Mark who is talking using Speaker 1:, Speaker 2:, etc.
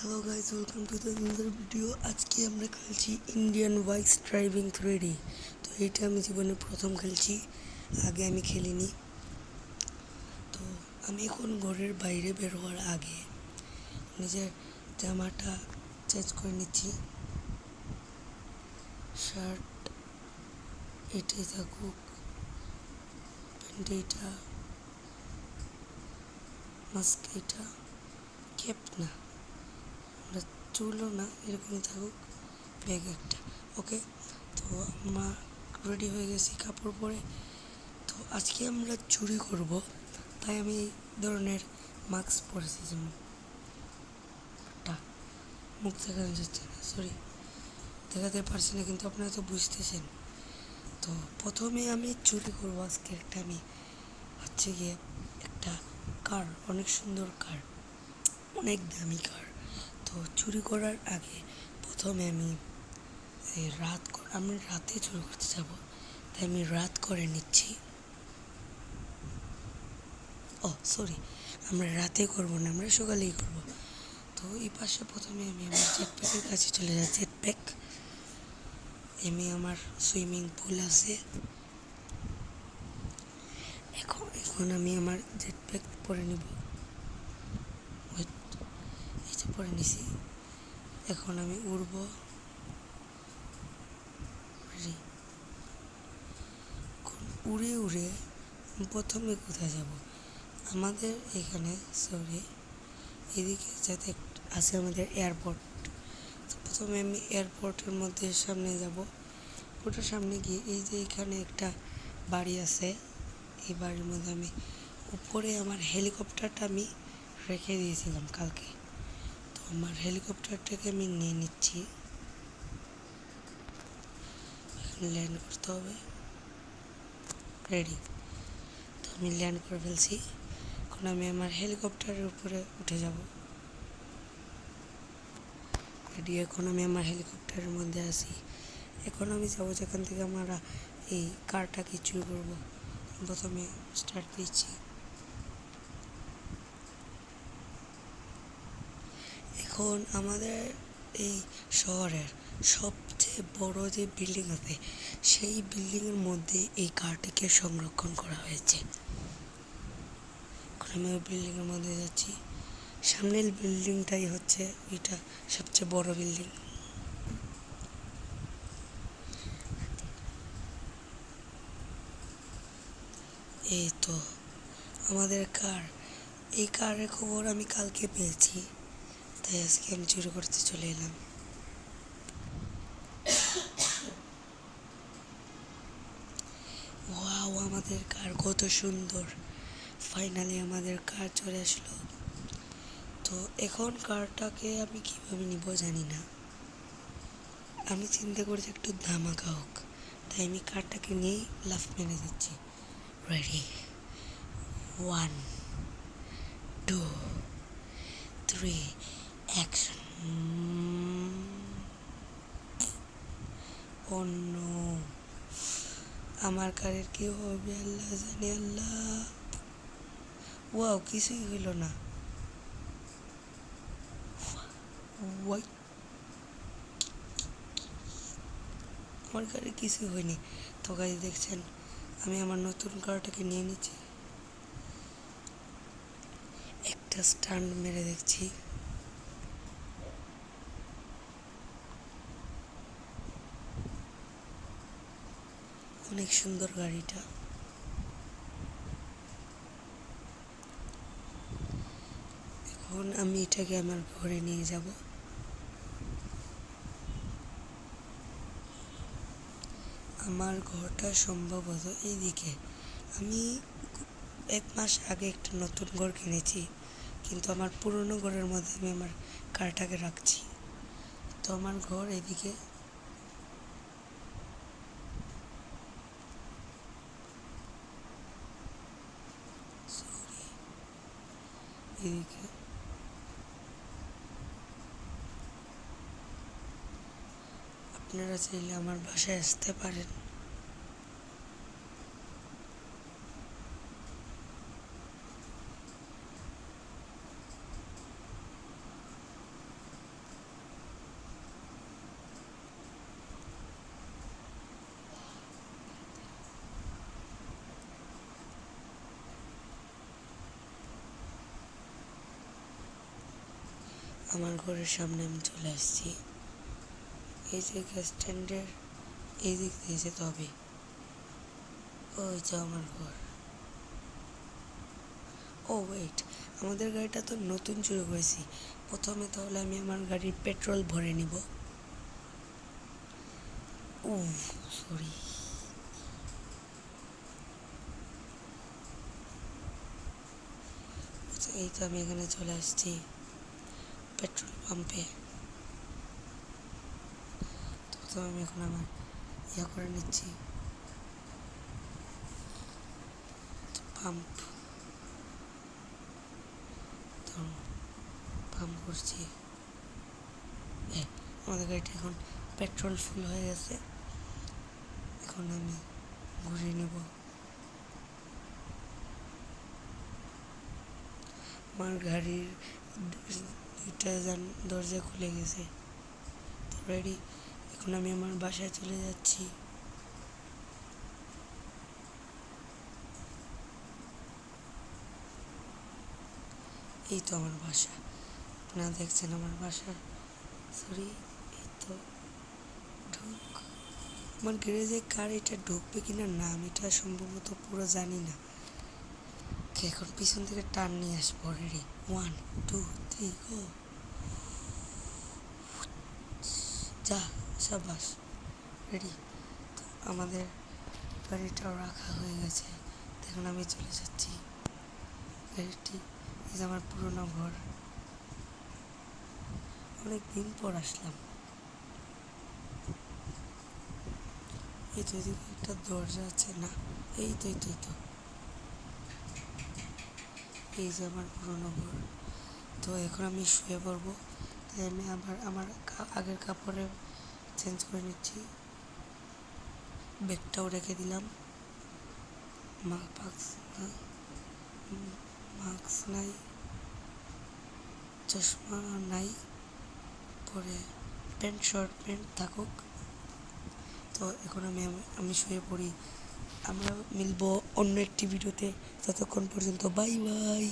Speaker 1: Hello guys, welcome to the another video. আজকে আমরা খেলছি ইন্ডিয়ান বাইকস ড্রাইভিং 3D। তো এইটা আমি জীবনে প্রথম খেলছি, আগে আমি খেলিনি। তো আমি এখন ঘরের বাইরে বের হওয়ার আগে নিজের জামাটা চেঞ্জ করে নিচ্ছি। শার্ট এটাই থাকুক, প্যান্ট এইটা, মাস্ক এইটা, ক্যাপ না, আমরা চুলও না, এরকমই থাকুক, ব্যাগ একটা। ওকে, তো আমরা রেডি হয়ে গেছি কাপড় পরে। তো আজকে আমরা চুরি করব, তাই আমি এই ধরনের মাস্ক পরেছি। যেমন একটা মুখ দেখানো যাচ্ছে না, সরি দেখাতে পারছি না, কিন্তু আপনারা তো বুঝতেছেন। তো প্রথমে আমি চুরি করবো আজকে একটা, আমি হচ্ছে গিয়ে একটা কার, অনেক সুন্দর কার, অনেক দামি কার। তো চুরি করার আগে প্রথমে আমি আমি রাতে চুরি করতে যাব, তাই আমি রাত করে নিচ্ছি। সরি, আমরা রাতে করবো না, আমরা সকালেই করব। তো এই পাশে প্রথমে আমি আমার জেটপ্যাকের কাছে চলে যাই। জেটপ্যাক, আমার সুইমিং পুল আছে। এখন আমি আমার জেটপ্যাক পরে নিব। এই যে পরে নিছি, এখন আমি উড়ব। উড়ে উড়ে প্রথমে কোথায় যাব? আমাদের এখানে এদিকে যাতে আছে আমাদের এয়ারপোর্ট। তো প্রথমে আমি এয়ারপোর্টের মধ্যে সামনে যাব। ওটার সামনে গিয়ে এই যে এখানে একটা বাড়ি আছে, এই বাড়ির মধ্যে আমি উপরে আমার হেলিকপ্টারটা আমি রেখে দিয়েছিলাম কালকে। তো আমার হেলিকপ্টারটাকে আমি নিয়ে নিচ্ছি। ল্যান্ড করতে হবে, রেডি। তো আমি ল্যান্ড করে ফেলছি। এখন আমি আমার হেলিকপ্টারের উপরে উঠে যাব, রেডি। এখন আমি আমার হেলিকপ্টারের মধ্যে আছি। এখন আমি যাবো যেখান থেকে আমরা এই কারটাকে চুরি করবো। প্রথমে স্টার্ট দিচ্ছি। এখন আমাদের এই শহরের সবচেয়ে বড় যে বিল্ডিং আছে, সেই বিল্ডিংয়ের মধ্যে এই কারটিকে সংরক্ষণ করা হয়েছে। এখন আমি ওই বিল্ডিংয়ের মধ্যে যাচ্ছি। সামনের বিল্ডিংটাই হচ্ছে ওইটা সবচেয়ে বড় বিল্ডিং। এই তো আমাদের কার। এই কারের খবর আমি কালকে পেয়েছি, তাই আজকে আমি চুরি করতে চলে এলাম। ওয়াও, আমাদের কার কত সুন্দর! ফাইনালি আমাদের কার চলে আসলো। তো এখন কারটাকে আমি কীভাবে নিব জানি না, আমি চিন্তা করছি একটু ধামাকা হোক, তাই আমি কারটাকে নিয়েই লাফ মেরে দিচ্ছি। Ready, 1 2 3 action. অন্য আমার কারের কি হবে আল্লাহ জানে, আল্লাহ। ওয়াও, কিছুই হইল না। ওয়াই, আমার কারে কিছুই হয়নি। তো গাইস, দেখছেন আমি আমার নতুন কারটাকে নিয়ে নিচ্ছি, একটা স্টান্ট মেরে দেখছি। অনেক সুন্দর গাড়িটা। এখন আমি এটাকে আমার ঘরে নিয়ে যাব। আমার ঘরটা সম্ভবত এইদিকে। আমি 1 মাস আগে একটা নতুন ঘর কিনেছি, কিন্তু আমার পুরনো ঘরের মধ্যে আমি আমার কারটাকে রাখছি। তো আমার ঘর এদিকে। এদিকে আপনারা চাইলে আমার বাসায় আসতে পারেন। আমার ঘরের সামনে আমি চলে আসছি। এই যে গ্যাস স্ট্যান্ডের এই দিক দিয়ে যেতে হবে। ওই যে আমার ঘর। ও ওয়েট, আমাদের গাড়িটা তো নতুন শুরু করেছি। প্রথমে তাহলে আমি আমার গাড়ির পেট্রোল ভরে নিব। সরি। আচ্ছা, এই তো আমি এখানে চলে আসছি পেট্রোল পাম্পে। তো আমি এখন আমার করে নিচ্ছি পাম্প। তো পাম্প করছি। আমাদের গাড়িটা এখন পেট্রোল ফুল হয়ে গেছে। এখন আমি ঘুরিয়ে নেব। আমার গাড়ির দুইটা দরজা খুলে গেছে। তো রেডি, এখন আমি আমার বাসায় চলে যাচ্ছি। এই তো আমার বাসা, আপনারা দেখছেন আমার বাসা। সরি, এই তো আমার গ্যারেজে কার এটা ঢুকবে কিনা না আমি এটা সম্ভবত পুরো জানি না। এখন পিছন থেকে টান নিয়ে আসবো। রেডি, 1 2 3 গো। যা, সাবাস, রেডি। তো আমাদের গাড়িটাও রাখা হয়ে গেছে। এখন আমি চলে যাচ্ছি। গাড়িটি এই যে আমার পুরোনো ঘর, অনেক দিন পর আসলাম। এই তো এদিকে একটা দরজা আছে না, এই তো এই যে আমার পুরোনো ঘর। তো এখন আমি শুয়ে পড়বো। তাই আমি আবার আমার আগের কাপড়ে চেঞ্জ করে নিচ্ছি। ব্যাগটাও রেখে দিলাম। মাস্ক নাই, চশমা নাই, পরে শর্ট প্যান্ট থাকুক। তো এখন আমি শুয়ে পড়ি। আমরা মিলবো অন্য একটি ভিডিওতে। ততক্ষণ পর্যন্ত বাই বাই।